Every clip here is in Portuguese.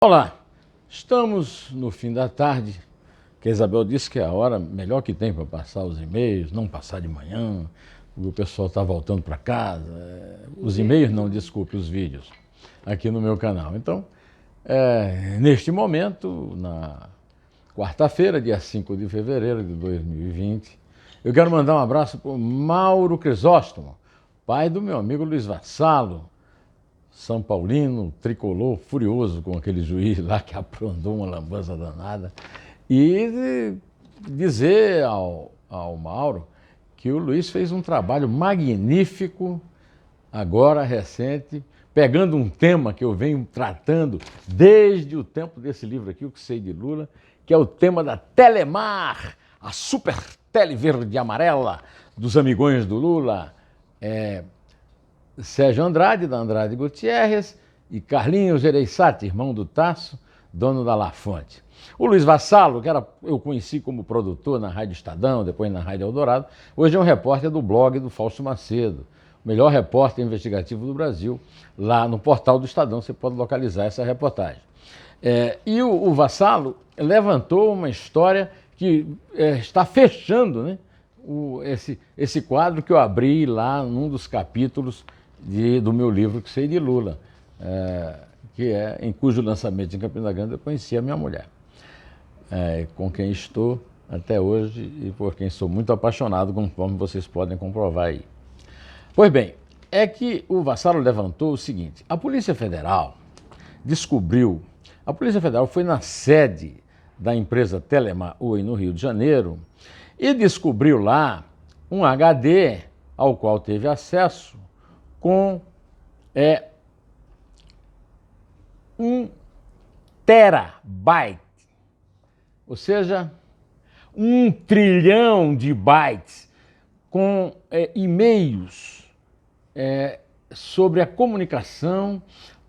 Olá, estamos no fim da tarde, que a Isabel disse que é a hora melhor que tem para passar os e-mails, não passar de manhã, o pessoal está voltando para casa. Os e-mails não, desculpe, os vídeos, aqui no meu canal. Então, neste momento, na quarta-feira, dia 5 de fevereiro de 2020, eu quero mandar um abraço para o Mauro Crisóstomo, pai do meu amigo Luiz Vassalo, São Paulino, tricolor, furioso com aquele juiz lá que aprontou uma lambança danada. E dizer ao Mauro que o Luiz fez um trabalho magnífico, agora recente, pegando um tema que eu venho tratando desde o tempo desse livro aqui, O Que Sei de Lula, que é o tema da Telemar, a super tele verde e amarela dos amigões do Lula. Sérgio Andrade, da Andrade Gutierrez, e Carlinhos Gereissati, irmão do Tasso, dono da La Fonte. O Luiz Vassalo, que eu conheci como produtor na Rádio Estadão, depois na Rádio Eldorado, hoje é um repórter do blog do Fausto Macedo, o melhor repórter investigativo do Brasil. Lá no portal do Estadão você pode localizar essa reportagem. E o Vassalo levantou uma história que está fechando, né, esse quadro que eu abri lá num dos capítulos do meu livro Que Sei de Lula, em cujo lançamento em Campina Grande eu conheci a minha mulher, com quem estou até hoje e por quem sou muito apaixonado, conforme vocês podem comprovar aí. Pois bem, é que o Vassalo levantou o seguinte: a Polícia Federal foi na sede da empresa Telemar Oi, no Rio de Janeiro, e descobriu lá um HD ao qual teve acesso com 1 terabyte, ou seja, 1 trilhão de bytes, com e-mails sobre a comunicação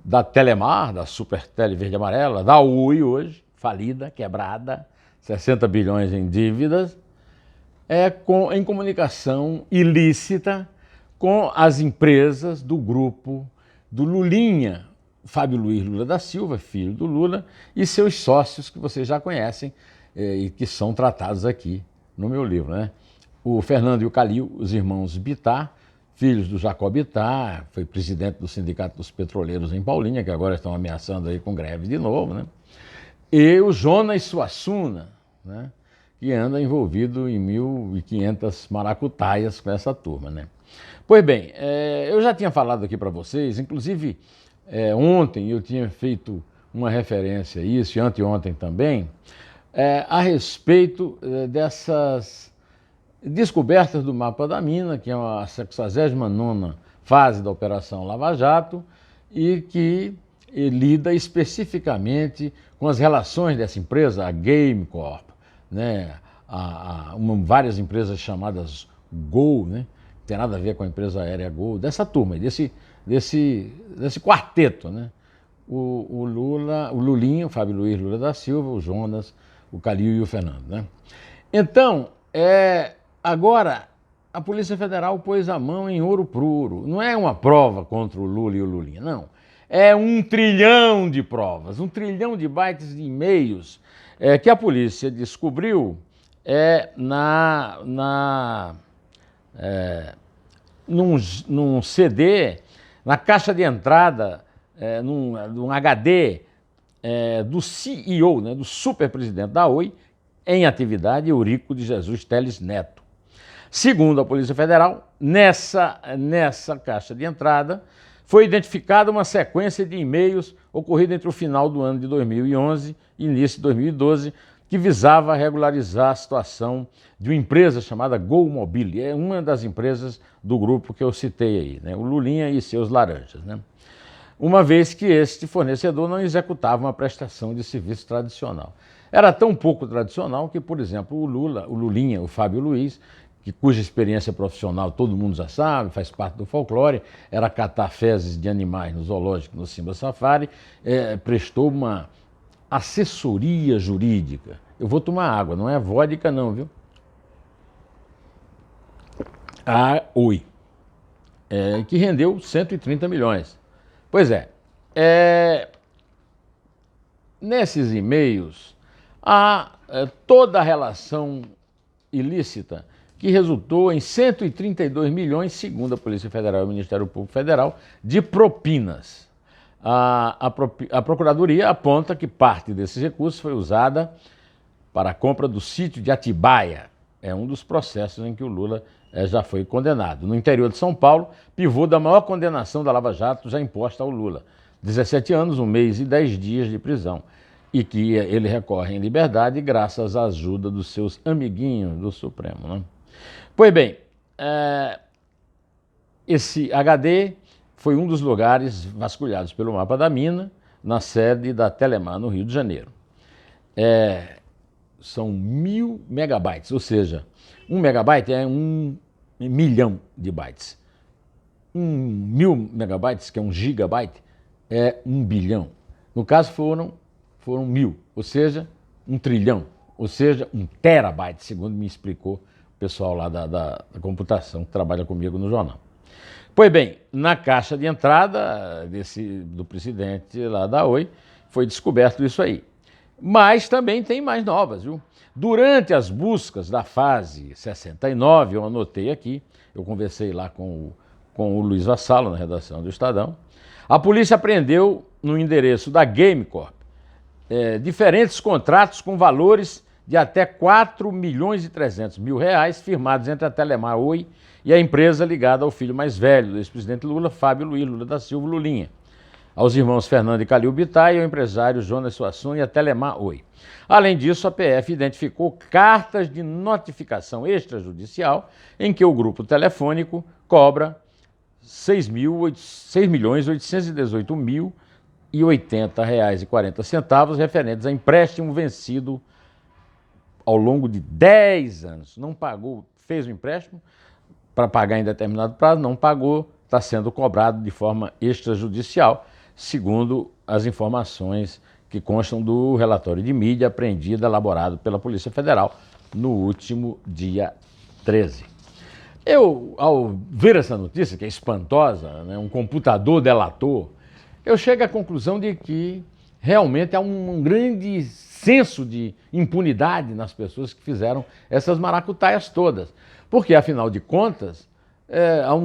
da Telemar, da Super Tele Verde e Amarela, da Oi hoje, falida, quebrada, 60 bilhões em dívidas, em comunicação ilícita com as empresas do grupo do Lulinha, Fábio Luiz Lula da Silva, filho do Lula, e seus sócios que vocês já conhecem e que são tratados aqui no meu livro, né? O Fernando e o Calil, os irmãos Bittar, filhos do Jacob Bittar, foi presidente do Sindicato dos Petroleiros em Paulínia, que agora estão ameaçando aí com greve de novo, né? E o Jonas Suassuna, né, que anda envolvido em 1.500 maracutaias com essa turma, né? Pois bem, eu já tinha falado aqui para vocês, inclusive ontem eu tinha feito uma referência a isso, e anteontem também, a respeito dessas descobertas do mapa da mina, que é a 69ª fase da Operação Lava Jato, e que lida especificamente com as relações dessa empresa, a Game Corp, né? Várias empresas chamadas Gol, né? Não tem nada a ver com a empresa aérea Gol, dessa turma, desse quarteto, né? O Lulinha, o Fábio Luiz Lula da Silva, o Jonas, o Calil e o Fernando, né? Então, agora a Polícia Federal pôs a mão em ouro puro. Não é uma prova contra o Lula e o Lulinha, não. É 1 trilhão de provas, 1 trilhão de bytes de e-mails que a polícia descobriu num CD, na caixa de entrada, num HD do CEO, né, do superpresidente da Oi, em atividade, Eurico de Jesus Teles Neto. Segundo a Polícia Federal, nessa caixa de entrada foi identificada uma sequência de e-mails ocorrida entre o final do ano de 2011 e início de 2012, que visava regularizar a situação de uma empresa chamada Gol Mobile, uma das empresas do grupo que eu citei aí, né? O Lulinha e seus laranjas, né? Uma vez que este fornecedor não executava uma prestação de serviço tradicional. Era tão pouco tradicional que, por exemplo, o Lulinha, o Fábio Luiz, cuja experiência profissional todo mundo já sabe, faz parte do folclore, era catar fezes de animais no zoológico, no Simba Safari, prestou uma assessoria jurídica. Eu vou tomar água, não é vodka não, viu? A Oi, que rendeu 130 milhões. Pois nesses e-mails há toda a relação ilícita que resultou em 132 milhões, segundo a Polícia Federal e o Ministério Público Federal, de propinas. A Procuradoria aponta que parte desses recursos foi usada para a compra do sítio de Atibaia. É um dos processos em que o Lula já foi condenado. No interior de São Paulo, pivô da maior condenação da Lava Jato já imposta ao Lula. 17 anos, 1 mês e 10 dias de prisão. E que ele recorre em liberdade graças à ajuda dos seus amiguinhos do Supremo, né? Pois bem, esse HD foi um dos lugares vasculhados pelo mapa da mina, na sede da Telemar, no Rio de Janeiro. São 1000 megabytes, ou seja, 1 megabyte é 1 milhão de bytes. 1000 megabytes, que é 1 gigabyte, é 1 bilhão. No caso foram 1000, ou seja, 1 trilhão, ou seja, 1 terabyte, segundo me explicou o pessoal lá da computação que trabalha comigo no jornal. Pois bem, na caixa de entrada do presidente lá da Oi, foi descoberto isso aí. Mas também tem mais novas, viu? Durante as buscas da fase 69, eu anotei aqui, eu conversei lá com o Luiz Vassalo, na redação do Estadão, a polícia apreendeu no endereço da Gamecorp diferentes contratos com valores de até 4 milhões e 300 mil reais, firmados entre a Telemar Oi e a empresa ligada ao filho mais velho do ex-presidente Lula, Fábio Luiz Lula da Silva Lulinha, aos irmãos Fernando e Calil Bittar e ao empresário Jonas Suassuna e a Telemar Oi. Além disso, a PF identificou cartas de notificação extrajudicial em que o grupo telefônico cobra R$ 6.818.080,40 referentes a empréstimo vencido ao longo de 10 anos. Não pagou, fez o empréstimo para pagar em determinado prazo, não pagou, está sendo cobrado de forma extrajudicial, segundo as informações que constam do relatório de mídia apreendido, elaborado pela Polícia Federal no último dia 13. Eu, ao ver essa notícia, que é espantosa, né, um computador delator, eu chego à conclusão de que realmente há um grande senso de impunidade nas pessoas que fizeram essas maracutaias todas. Porque, afinal de contas,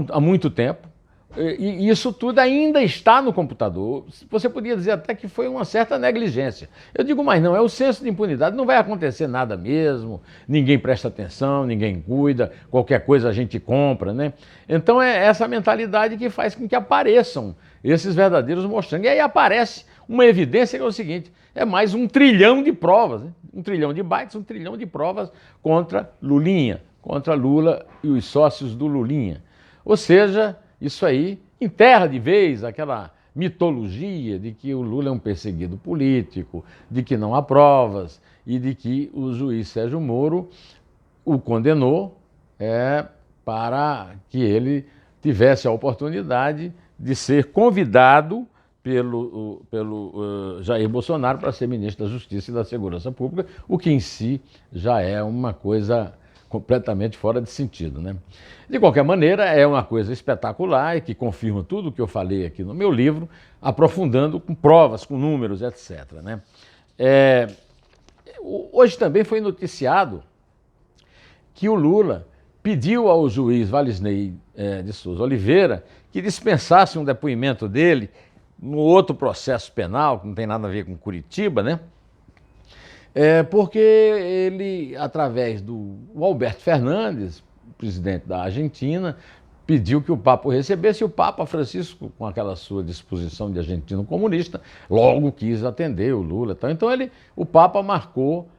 há muito tempo, e isso tudo ainda está no computador. Você podia dizer até que foi uma certa negligência. Eu digo, mas não, é o senso de impunidade, não vai acontecer nada mesmo, ninguém presta atenção, ninguém cuida, qualquer coisa a gente compra, né? Então é essa mentalidade que faz com que apareçam esses verdadeiros mostrantes. E aí aparece uma evidência que é o seguinte, é mais 1 trilhão de provas, né? 1 trilhão de bytes, 1 trilhão de provas contra Lulinha, contra Lula e os sócios do Lulinha. Ou seja, isso aí enterra de vez aquela mitologia de que o Lula é um perseguido político, de que não há provas e de que o juiz Sérgio Moro o condenou para que ele tivesse a oportunidade de ser convidado pelo Jair Bolsonaro para ser ministro da Justiça e da Segurança Pública, o que em si já é uma coisa completamente fora de sentido, né? De qualquer maneira, é uma coisa espetacular e que confirma tudo o que eu falei aqui no meu livro, aprofundando com provas, com números, etc., né? Hoje também foi noticiado que o Lula pediu ao juiz Valisney de Souza Oliveira que dispensasse um depoimento dele no outro processo penal, que não tem nada a ver com Curitiba, né? Porque ele, através do Alberto Fernandes, presidente da Argentina, pediu que o Papa o recebesse, e o Papa Francisco, com aquela sua disposição de argentino comunista, logo quis atender o Lula. Então o Papa marcou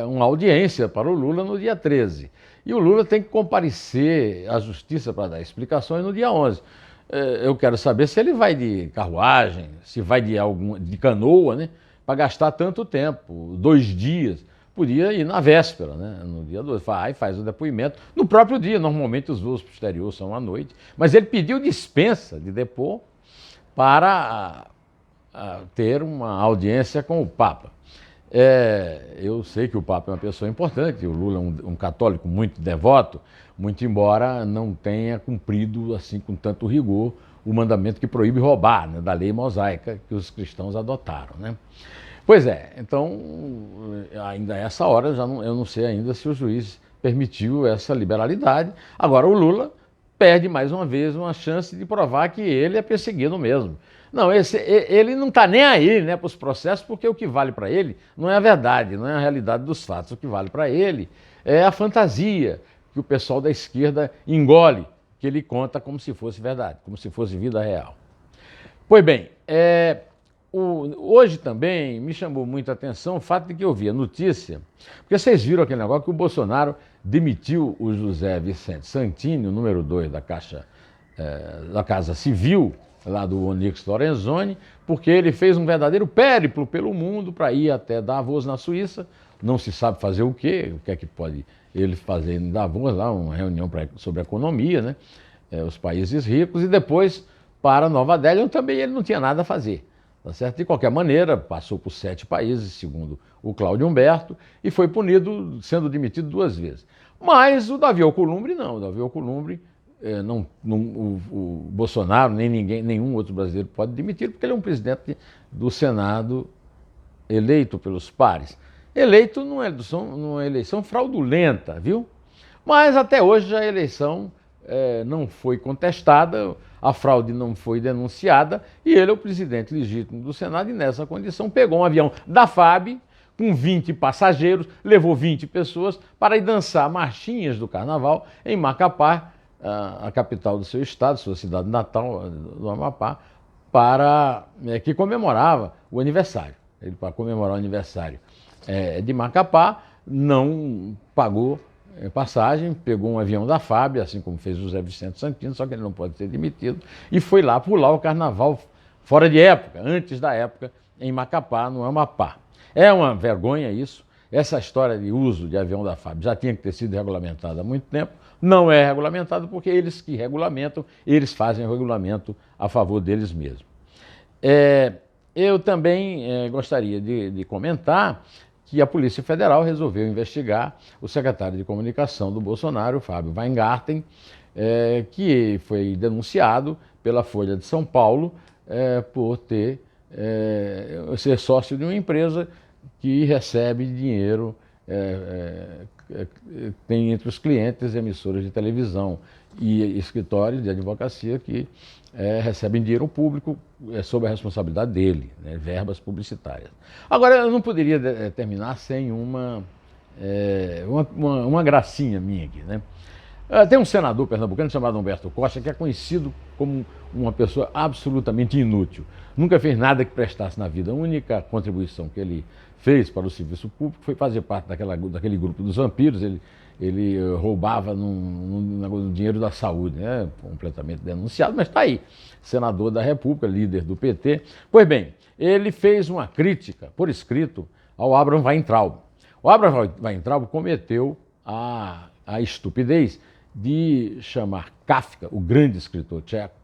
uma audiência para o Lula no dia 13. E o Lula tem que comparecer à Justiça para dar explicações no dia 11. Eu quero saber se ele vai de carruagem, se vai de canoa, né? Para gastar tanto tempo, 2 dias, podia ir na véspera, né? No dia 2, faz o depoimento, no próprio dia, normalmente os voos posteriores são à noite, mas ele pediu dispensa de depor para ter uma audiência com o Papa. Eu sei que o Papa é uma pessoa importante, o Lula é um católico muito devoto, muito embora não tenha cumprido assim com tanto rigor o mandamento que proíbe roubar, né, da lei mosaica que os cristãos adotaram, né? Pois é, então, ainda a essa hora, eu não sei ainda se o juiz permitiu essa liberalidade. Agora, o Lula perde mais uma vez uma chance de provar que ele é perseguido mesmo. Não, ele não está nem aí, né, para os processos, porque o que vale para ele não é a verdade, não é a realidade dos fatos. O que vale para ele é a fantasia que o pessoal da esquerda engole, que ele conta como se fosse verdade, como se fosse vida real. Pois bem, hoje também me chamou muita atenção o fato de que eu vi a notícia, porque vocês viram aquele negócio que o Bolsonaro demitiu o José Vicente Santini, o número 2 da da Casa Civil, lá do Onyx Lorenzoni, porque ele fez um verdadeiro périplo pelo mundo para ir até Davos, na Suíça. Não se sabe fazer o que é que pode ele fazer em Davos, lá uma reunião sobre economia, né? Os países ricos, e depois para Nova Delhi, onde também ele não tinha nada a fazer. Tá certo? De qualquer maneira, passou por 7 países, segundo o Cláudio Humberto, e foi punido, sendo demitido 2 vezes. Mas o Davi Alcolumbre não. O Davi Alcolumbre, o Bolsonaro, nem nenhum outro brasileiro pode demitir, porque ele é um presidente do Senado eleito pelos pares. Eleito numa eleição fraudulenta, viu? Mas até hoje a eleição não foi contestada, a fraude não foi denunciada, e ele é o presidente legítimo do Senado, e nessa condição pegou um avião da FAB com 20 passageiros, levou 20 pessoas para ir dançar marchinhas do carnaval em Macapá, a capital do seu estado, sua cidade natal, do Amapá, que comemorava o aniversário. Ele, para comemorar o aniversário de Macapá, não pagou passagem, pegou um avião da FAB, assim como fez o José Vicente Santini, só que ele não pode ser demitido, e foi lá pular o carnaval fora de época, antes da época, em Macapá, no Amapá. É uma vergonha isso. Essa história de uso de avião da FAB já tinha que ter sido regulamentada há muito tempo. Não é regulamentado porque eles que regulamentam, eles fazem o regulamento a favor deles mesmos. Eu também gostaria de comentar que a Polícia Federal resolveu investigar o secretário de Comunicação do Bolsonaro, Fábio Weingarten, que foi denunciado pela Folha de São Paulo por ser sócio de uma empresa que recebe dinheiro, tem entre os clientes emissoras de televisão e escritórios de advocacia que recebem dinheiro público sob a responsabilidade dele, né, verbas publicitárias. Agora, eu não poderia terminar sem uma gracinha minha aqui, né? Tem um senador pernambucano chamado Humberto Costa, que é conhecido como uma pessoa absolutamente inútil. Nunca fez nada que prestasse na vida. A única contribuição que ele fez para o serviço público foi fazer parte daquele grupo dos vampiros. Ele roubava no dinheiro da saúde, né? Completamente denunciado, mas está aí. Senador da República, líder do PT. Pois bem, ele fez uma crítica, por escrito, ao Abraham Weintraub. O Abraham Weintraub cometeu a estupidez de chamar Kafka, o grande escritor tcheco,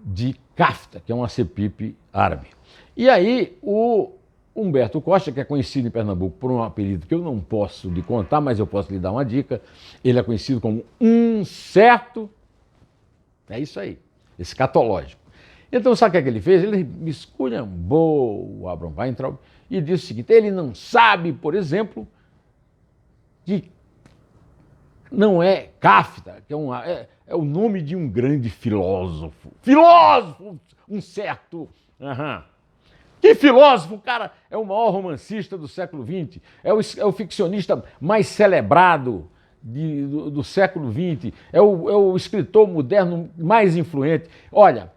de Kafta, que é uma cepipe árabe. E aí o Humberto Costa, que é conhecido em Pernambuco por um apelido que eu não posso lhe contar, mas eu posso lhe dar uma dica, ele é conhecido como um certo, é isso aí, escatológico. Então sabe o que ele fez? Ele esculhambou o Abraham Weintraub e disse o seguinte: ele não sabe, por exemplo, que não é Kafta, que é o nome de um grande filósofo. Filósofo! Um certo. Que filósofo, cara? É o maior romancista do século XX. É o ficcionista mais celebrado do século XX. É o escritor moderno mais influente. Olha,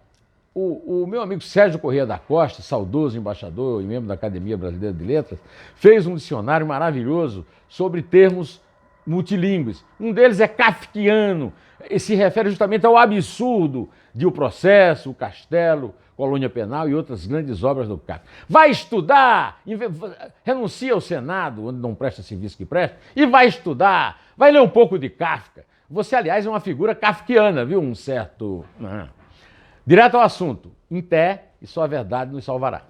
o meu amigo Sérgio Corrêa da Costa, saudoso embaixador e membro da Academia Brasileira de Letras, fez um dicionário maravilhoso sobre termos multilingües. Um deles é kafkiano, e se refere justamente ao absurdo de O Processo, O Castelo, Colônia Penal e outras grandes obras do Kafka. Vai estudar, renuncia ao Senado, onde não presta serviço que presta, e vai estudar, vai ler um pouco de Kafka. Você, aliás, é uma figura kafkiana, viu? Um certo... Direto ao assunto, em pé, e só a verdade nos salvará.